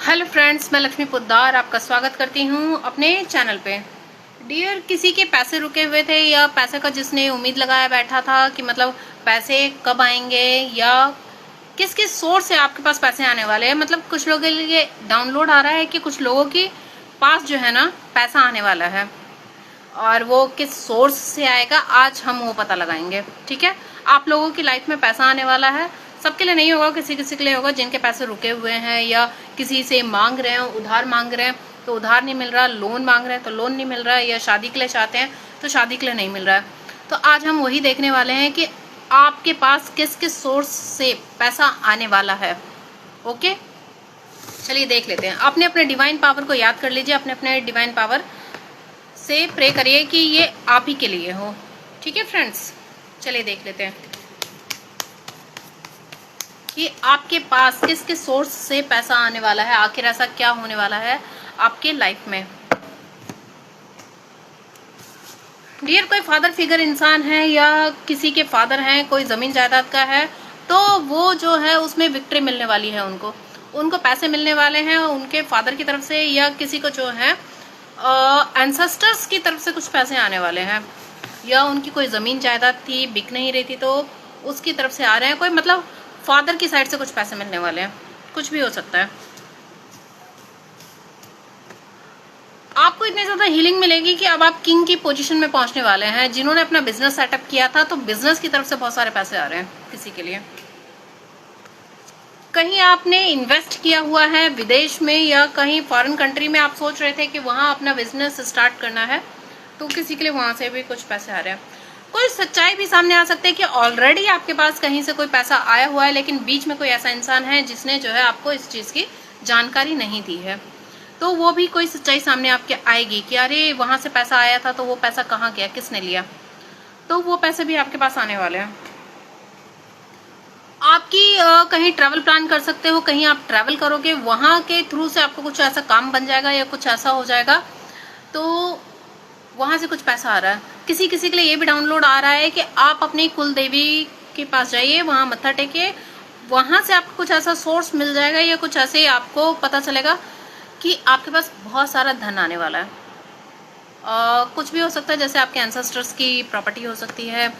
Hello friends, मैं लक्ष्मी पोद्दार आपका स्वागत करती हूँ अपने चैनल पे। डियर, किसी के पैसे रुके हुए थे या पैसे का जिसने उम्मीद लगाया बैठा था कि मतलब पैसे कब आएंगे या किस किस सोर्स से आपके पास पैसे आने वाले हैं। मतलब कुछ लोगों के लिए डाउनलोड आ रहा है कि कुछ लोगों के पास जो है ना पैसा आने वाला है और वो किस सोर्स से आएगा आज हम वो पता लगाएंगे। ठीक है, आप लोगों की लाइफ में पैसा आने वाला है, सबके लिए नहीं होगा, किसी किसी के लिए होगा जिनके पैसे रुके हुए हैं या किसी से मांग रहे हैं, उधार मांग रहे हैं तो उधार नहीं मिल रहा, लोन मांग रहे हैं तो लोन नहीं मिल रहा है, या शादी के लिए चाहते हैं तो शादी के लिए नहीं मिल रहा है। तो आज हम वही देखने वाले हैं कि आपके पास किस किस सोर्स से पैसा आने वाला है। ओके, चलिए देख लेते हैं। अपने अपने डिवाइन पावर को याद कर लीजिए, अपने अपने डिवाइन पावर से प्रे करिए कि ये आप ही के लिए हो। ठीक है फ्रेंड्स, चलिए देख लेते हैं कि आपके पास किस किस सोर्स से पैसा आने वाला है। आखिर ऐसा क्या होने वाला है आपके लाइफ में। डियर, कोई फादर फिगर इंसान है या किसी के फादर हैं, कोई जमीन जायदाद का है, तो वो जो है उसमें विक्ट्री मिलने वाली है। उनको पैसे मिलने वाले हैं उनके फादर की तरफ से, या किसी को जो है एंसेस्टर्स की तरफ से कुछ पैसे आने वाले हैं, या उनकी कोई जमीन जायदाद थी बिक नहीं रही थी तो उसकी तरफ से आ रहे हैं। कोई मतलब फादर की साइड से कुछ पैसे मिलने वाले हैं, कुछ भी हो सकता है। आपको इतनी ज्यादा हीलिंग मिलेगी कि अब आप किंग की पोजीशन में पहुंचने वाले हैं। जिन्होंने अपना बिजनेस सेटअप किया था तो बिजनेस की तरफ से बहुत सारे पैसे आ रहे हैं किसी के लिए। कहीं आपने इन्वेस्ट किया हुआ है विदेश में या कहीं फॉरेन कंट्री में, आप सोच रहे थे कि वहां अपना बिजनेस स्टार्ट करना है तो किसी के लिए वहां से भी कुछ पैसे आ रहे हैं। कोई सच्चाई भी सामने आ सकती है कि ऑलरेडी आपके पास कहीं से कोई पैसा आया हुआ है, लेकिन बीच में कोई ऐसा इंसान है जिसने जो है आपको इस चीज की जानकारी नहीं दी है। तो वो भी कोई सच्चाई सामने आपके आएगी कि अरे वहां से पैसा आया था तो वो पैसा कहाँ गया, किसने लिया। तो वो पैसे भी आपके पास आने वाले हैं। आपकी कहीं ट्रैवल प्लान कर सकते हो, कहीं आप ट्रैवल करोगे, वहां के थ्रू से आपको कुछ ऐसा काम बन जाएगा या कुछ ऐसा हो जाएगा तो वहां से कुछ पैसा आ रहा है। किसी किसी के लिए ये भी डाउनलोड आ रहा है कि आप अपनी कुल देवी के पास जाइए, वहां मत्था टेके, वहां से आपको कुछ ऐसा सोर्स मिल जाएगा या कुछ ऐसे आपको पता चलेगा कि आपके पास बहुत सारा धन आने वाला है। कुछ भी हो सकता है, जैसे आपके एंसेस्टर्स की प्रॉपर्टी हो सकती है,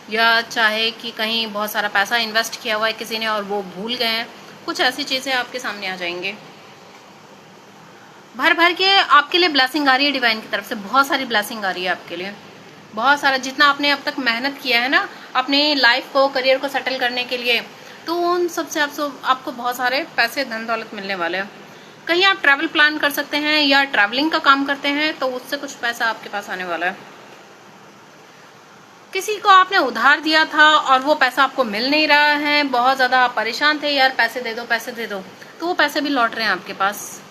या चाहे कि कहीं बहुत सारा पैसा इन्वेस्ट किया हुआ है किसी ने और वो भूल गए हैं। कुछ ऐसी चीजें आपके सामने आ जाएंगे। भर भर के आपके लिए ब्लेसिंग आ रही है डिवाइन की तरफ से, बहुत सारी ब्लेसिंग आ रही है आपके लिए। बहुत सारा जितना आपने अब तक मेहनत किया है ना अपने लाइफ को, करियर को सेटल करने के लिए, तो उन सबसे आपको बहुत सारे पैसे, धन दौलत मिलने वाले हैं। कहीं आप ट्रैवल प्लान कर सकते हैं या ट्रैवलिंग का काम करते हैं तो उससे कुछ पैसा आपके पास आने वाला है। किसी को आपने उधार दिया था और वो पैसा आपको मिल नहीं रहा है, बहुत ज्यादा आप परेशान थे, यार पैसे दे दो पैसे दे दो, तो वो पैसे भी लौट रहे हैं आपके पास।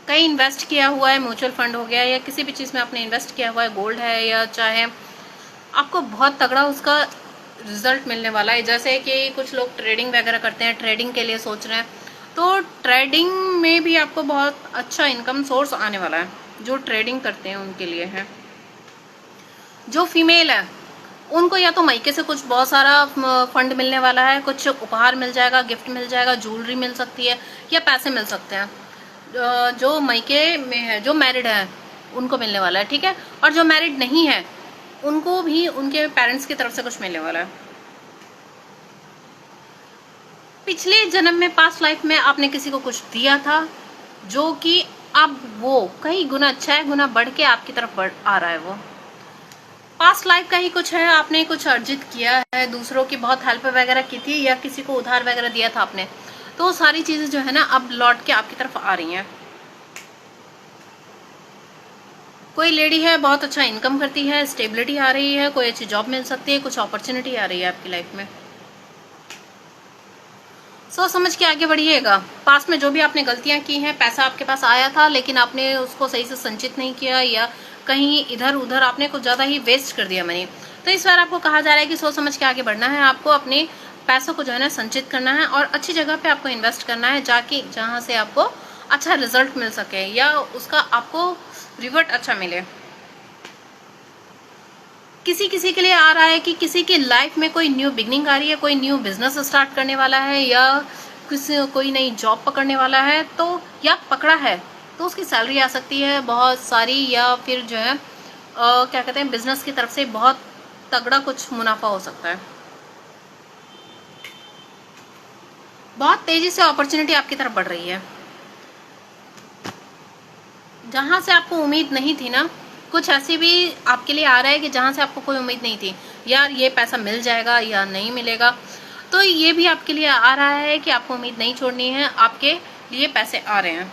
कहीं इन्वेस्ट किया हुआ है, म्यूचुअल फंड हो गया या किसी भी चीज में आपने इन्वेस्ट किया हुआ है, गोल्ड है, या चाहे आपको बहुत तगड़ा उसका रिजल्ट मिलने वाला है। जैसे कि कुछ लोग ट्रेडिंग वगैरह करते हैं, ट्रेडिंग के लिए सोच रहे हैं, तो ट्रेडिंग में भी आपको बहुत अच्छा इनकम सोर्स आने वाला है। जो ट्रेडिंग करते हैं उनके लिए है। जो फीमेल है उनको या तो मायके से कुछ बहुत सारा फंड मिलने वाला है, कुछ उपहार मिल जाएगा, गिफ्ट मिल जाएगा, ज्वेलरी मिल सकती है या पैसे मिल सकते हैं। जो मायके में है, जो मैरिड है उनको मिलने वाला है। ठीक है, और जो मैरिड नहीं है उनको भी उनके पेरेंट्स की तरफ से कुछ मिलने वाला है। पिछले जन्म में, पास्ट लाइफ में आपने किसी को कुछ दिया था जो कि अब वो कई गुना, 6 गुना बढ़ के आपकी तरफ आ रहा है। वो पास्ट लाइफ का ही कुछ है, आपने कुछ अर्जित किया है, दूसरों की बहुत हेल्प वगैरह की थी या किसी को उधार वगैरह दिया था आपने, तो सारी चीजें जो है ना अब लौट के आपकी तरफ आ रही हैं। कोई लेडी है बहुत अच्छा इनकम करती है, स्टेबिलिटी आ रही है, कोई अच्छी जॉब मिल सकती है, कुछ अपॉर्चुनिटी आ रही है आपकी लाइफ में। सोच समझ के आगे बढ़िएगा। पास्ट में जो भी आपने गलतियां की हैं, पैसा आपके पास आया था लेकिन आपने उसको सही से संचित नहीं किया या कहीं इधर उधर आपने कुछ ज्यादा ही वेस्ट कर दिया मनी, तो इस बार आपको कहा जा रहा है कि सोच समझ के आगे बढ़ना है। आपको अपने पैसों को जो है ना संचित करना है और अच्छी जगह पे आपको इन्वेस्ट करना है, जाके जहां से आपको अच्छा रिजल्ट मिल सके या उसका आपको रिवर्ट अच्छा मिले। किसी किसी के लिए आ रहा है कि किसी की लाइफ में कोई न्यू बिगनिंग आ रही है, कोई न्यू बिजनेस स्टार्ट करने वाला है, या किसी कोई नई जॉब पकड़ने वाला है तो, या पकड़ा है तो उसकी सैलरी आ सकती है बहुत सारी, या फिर जो है क्या कहते हैं, बिजनेस की तरफ से बहुत तगड़ा कुछ मुनाफा हो सकता है। बहुत तेजी से अपॉर्चुनिटी आपकी तरफ बढ़ रही है। जहां से आपको उम्मीद नहीं थी ना, कुछ ऐसी भी आपके लिए आ रहा है कि जहां से आपको कोई उम्मीद नहीं थी, यार ये पैसा मिल जाएगा या नहीं मिलेगा, तो ये भी आपके लिए आ रहा है कि आपको उम्मीद नहीं छोड़नी है, आपके लिए पैसे आ रहे हैं।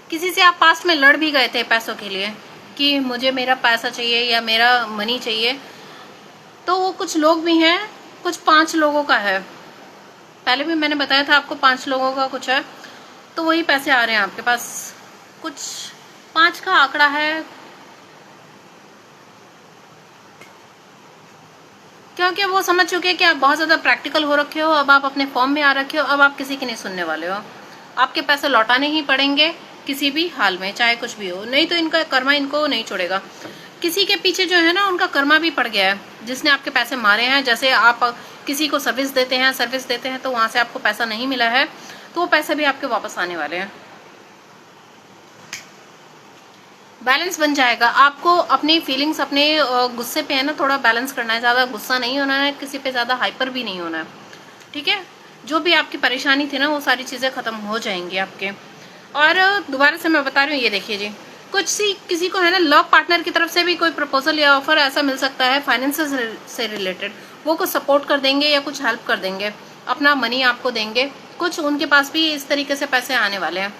किसी से आप पास्ट में लड़ भी गए थे पैसों के लिए कि मुझे मेरा पैसा चाहिए या मेरा मनी चाहिए, तो वो कुछ लोग भी हैं, कुछ 5 लोगों का है। पहले भी मैंने बताया था आपको 5 लोगों का कुछ है, तो वही पैसे आ रहे हैं आपके पास। कुछ 5 का आंकड़ा है, क्योंकि वो समझ चुके हैं कि आप बहुत ज़्यादा प्रैक्टिकल हो रखे हो, अब आप अपने फॉर्म में आ रखे हो, अब आप किसी की नहीं सुनने वाले हो। आपके पैसे लौटाने ही पड़ेंगे किसी भी हाल में, चाहे कुछ भी हो, नहीं तो इनका कर्मा इनको नहीं छोड़ेगा। किसी के पीछे जो है ना, उनका कर्मा भी पड़ गया है, जिसने आपके पैसे मारे हैं। जैसे आप किसी को सर्विस देते हैं तो वहां से आपको पैसा नहीं मिला है, तो वो पैसे भी आपके वापस आने वाले हैं। बैलेंस बन जाएगा। आपको अपनी फीलिंग्स, अपने गुस्से पे है ना थोड़ा बैलेंस करना है, ज़्यादा गुस्सा नहीं होना है, किसी पे ज़्यादा हाइपर भी नहीं होना है, ठीक है। जो भी आपकी परेशानी थी ना, वो सारी चीज़ें ख़त्म हो जाएंगी आपके। और दोबारा से मैं बता रही हूँ, ये देखिए जी, किसी को है ना लव पार्टनर की तरफ से भी कोई प्रपोजल या ऑफर ऐसा मिल सकता है, फाइनेंस से रिलेटेड। वो कुछ सपोर्ट कर देंगे या कुछ हेल्प कर देंगे, अपना मनी आपको देंगे, कुछ उनके पास भी इस तरीके से पैसे आने वाले हैं।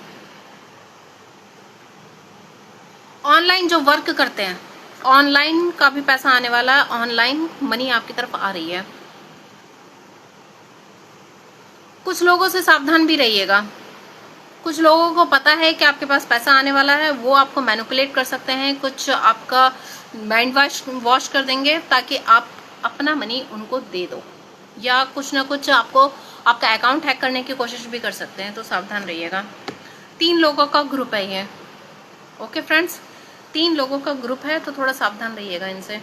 ऑनलाइन जो वर्क करते हैं, ऑनलाइन का भी पैसा आने वाला है, ऑनलाइन मनी आपकी तरफ आ रही है। कुछ लोगों से सावधान भी रहिएगा। कुछ लोगों को पता है कि आपके पास पैसा आने वाला है, वो आपको मैनिपुलेट कर सकते हैं, कुछ आपका माइंड वॉश कर देंगे ताकि आप अपना मनी उनको दे दो, या कुछ ना कुछ आपको आपका अकाउंट हैक करने की कोशिश भी कर सकते हैं, तो सावधान रहिएगा। 3 लोगों का ग्रुप है ये, ओके फ्रेंड्स, 3 लोगों का ग्रुप है, तो थोड़ा सावधान रहिएगा इनसे,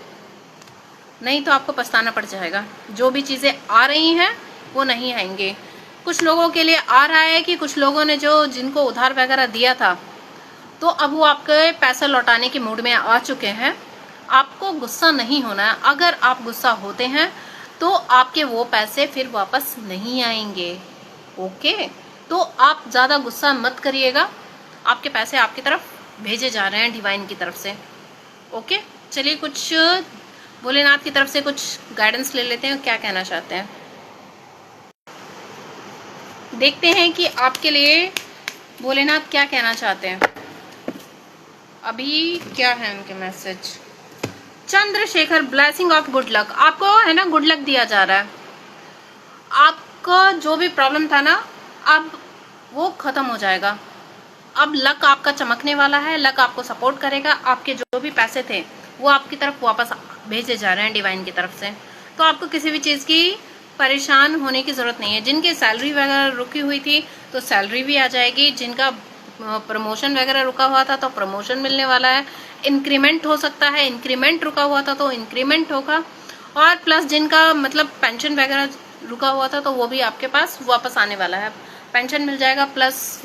नहीं तो आपको पछताना पड़ जाएगा। जो भी चीज़ें आ रही हैं वो नहीं आएंगे। कुछ लोगों के लिए आ रहा है कि कुछ लोगों ने जिनको उधार वगैरह दिया था, तो अब वो आपके पैसा लौटाने के मूड में आ चुके हैं। आपको गुस्सा नहीं होना है। अगर आप गुस्सा होते हैं तो आपके वो पैसे फिर वापस नहीं आएंगे, ओके। तो आप ज़्यादा गुस्सा मत करिएगा, आपके पैसे आपकी तरफ भेजे जा रहे हैं डिवाइन की तरफ से, ओके। चलिए कुछ भोलेनाथ की तरफ से कुछ गाइडेंस ले लेते हैं, क्या कहना चाहते हैं देखते हैं कि आपके लिए भोलेनाथ क्या कहना चाहते हैं। अभी क्या है उनके message. Chandrashekhar, blessing of good luck, आपको है ना गुड लक दिया जा रहा है। आपका जो भी प्रॉब्लम था ना, अब वो खत्म हो जाएगा। अब लक आपका चमकने वाला है, लक आपको सपोर्ट करेगा। आपके जो भी पैसे थे वो आपकी तरफ वापस भेजे जा रहे हैं डिवाइन की तरफ से, तो आपको किसी भी चीज़ की परेशान होने की ज़रूरत नहीं है। जिनकी सैलरी वगैरह रुकी हुई थी तो सैलरी भी आ जाएगी, जिनका प्रमोशन वगैरह रुका हुआ था तो प्रमोशन मिलने वाला है, इंक्रीमेंट हो सकता है, इंक्रीमेंट रुका हुआ था तो इंक्रीमेंट होगा, और प्लस जिनका मतलब पेंशन वगैरह रुका हुआ था तो वो भी आपके पास वापस आने वाला है, पेंशन मिल जाएगा। प्लस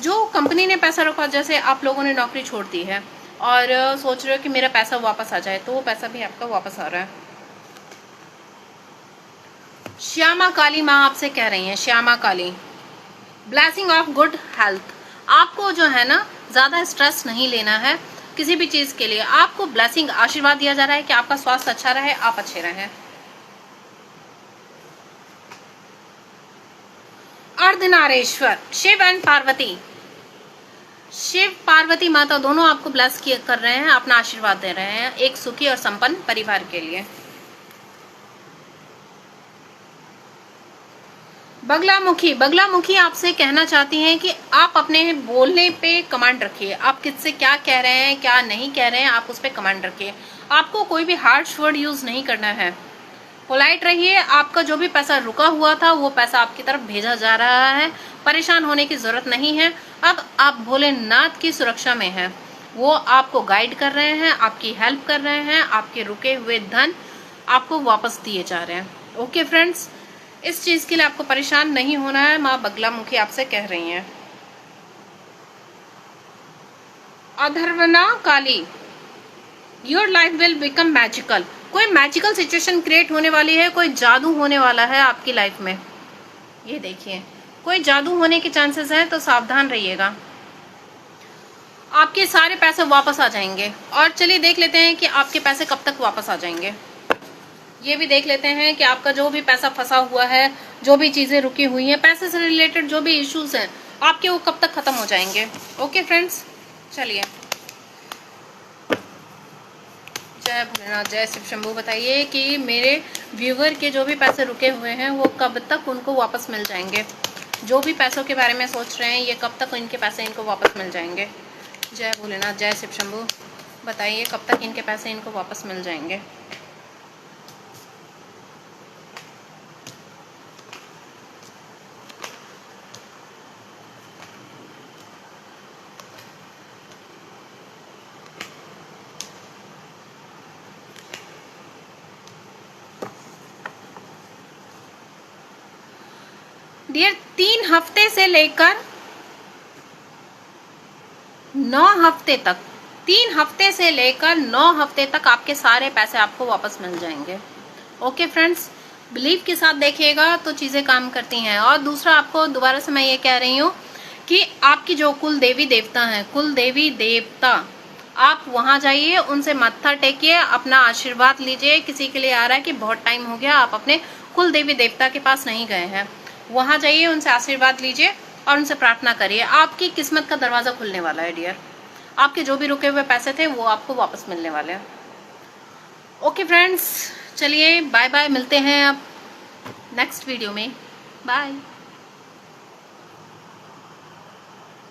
जो कंपनी ने पैसा रखा, जैसे आप लोगों ने नौकरी छोड़ दी है और सोच रहे हो कि मेरा पैसा वापस आ जाए, तो वो पैसा भी आपका वापस आ रहा है। श्यामा काली माँ आपसे कह रही हैं, श्यामा काली, ब्लेसिंग ऑफ गुड हेल्थ। आपको जो है ना ज़्यादा स्ट्रेस नहीं लेना है किसी भी चीज़ के लिए। आपको ब्लेसिंग, आशीर्वाद दिया जा रहा है कि आपका स्वास्थ्य अच्छा रहे, आप अच्छे रहें। अर्धनारेश्वर, शिव एंड पार्वती, शिव पार्वती माता दोनों आपको ब्लेस कर रहे हैं, अपना आशीर्वाद दे रहे हैं एक सुखी और संपन्न परिवार के लिए। बगलामुखी, बगलामुखी आपसे कहना चाहती हैं कि आप अपने बोलने पे कमांड रखिए। आप किससे क्या कह रहे हैं, क्या नहीं कह रहे हैं, आप उस पर कमांड रखिए। आपको कोई भी हार्श वर्ड यूज नहीं करना है, पोलाइट रहिए। आपका जो भी पैसा रुका हुआ था वो पैसा आपकी तरफ भेजा जा रहा है, परेशान होने की जरूरत नहीं है। अब आप भोलेनाथ की सुरक्षा में हैं, वो आपको गाइड कर रहे हैं, आपकी हेल्प कर रहे हैं, आपके रुके हुए धन आपको वापस दिए जा रहे हैं। ओके फ्रेंड्स, इस चीज के लिए आपको परेशान नहीं होना है, माँ बगलामुखी आपसे कह रही हैं। Atharvana Kali, your life will become magical. कोई मैजिकल सिचुएशन क्रिएट होने वाली है, कोई जादू होने वाला है आपकी लाइफ में। ये देखिए, कोई जादू होने के चांसेस हैं, तो सावधान रहिएगा। आपके सारे पैसे वापस आ जाएंगे। और चलिए देख लेते हैं कि आपके पैसे कब तक वापस आ जाएंगे। ये भी देख लेते हैं कि आपका जो भी पैसा फंसा हुआ है, जो भी चीजें रुकी हुई हैं, पैसे से रिलेटेड जो भी इश्यूज हैं आपके, वो कब तक खत्म हो जाएंगे। ओके फ्रेंड्स, चलिए। जय भोलेनाथ, जय शिव शंभू। बताइए कि मेरे व्यूवर के जो भी पैसे रुके हुए हैं वो कब तक उनको वापस मिल जाएंगे। जो भी पैसों के बारे में सोच रहे हैं, ये कब तक इनके पैसे इनको वापस मिल जाएंगे। जय भोलेनाथ, जय शिव शंभू। बताइए कब तक इनके पैसे इनको वापस मिल जाएंगे। डियर, 3 हफ्ते से लेकर 9 हफ्ते तक, 3 हफ्ते से लेकर 9 हफ्ते तक आपके सारे पैसे आपको वापस मिल जाएंगे। ओके फ्रेंड्स, बिलीव के साथ देखिएगा तो चीजें काम करती हैं। और दूसरा, आपको दोबारा से मैं ये कह रही हूँ कि आपकी जो कुल देवी देवता हैं, कुल देवी देवता, आप वहां जाइए, उनसे मत्था टेकिए, अपना आशीर्वाद लीजिए। किसी के लिए आ रहा है कि बहुत टाइम हो गया आप अपने कुल देवी देवता के पास नहीं गए हैं, वहां जाइए, उनसे आशीर्वाद लीजिए और उनसे प्रार्थना करिए। आपकी किस्मत का दरवाजा खुलने वाला है डियर। आपके जो भी रुके हुए पैसे थे वो आपको वापस मिलने वाले हैं। ओके फ्रेंड्स, चलिए बाय बाय, मिलते हैं अब नेक्स्ट वीडियो में। बाय।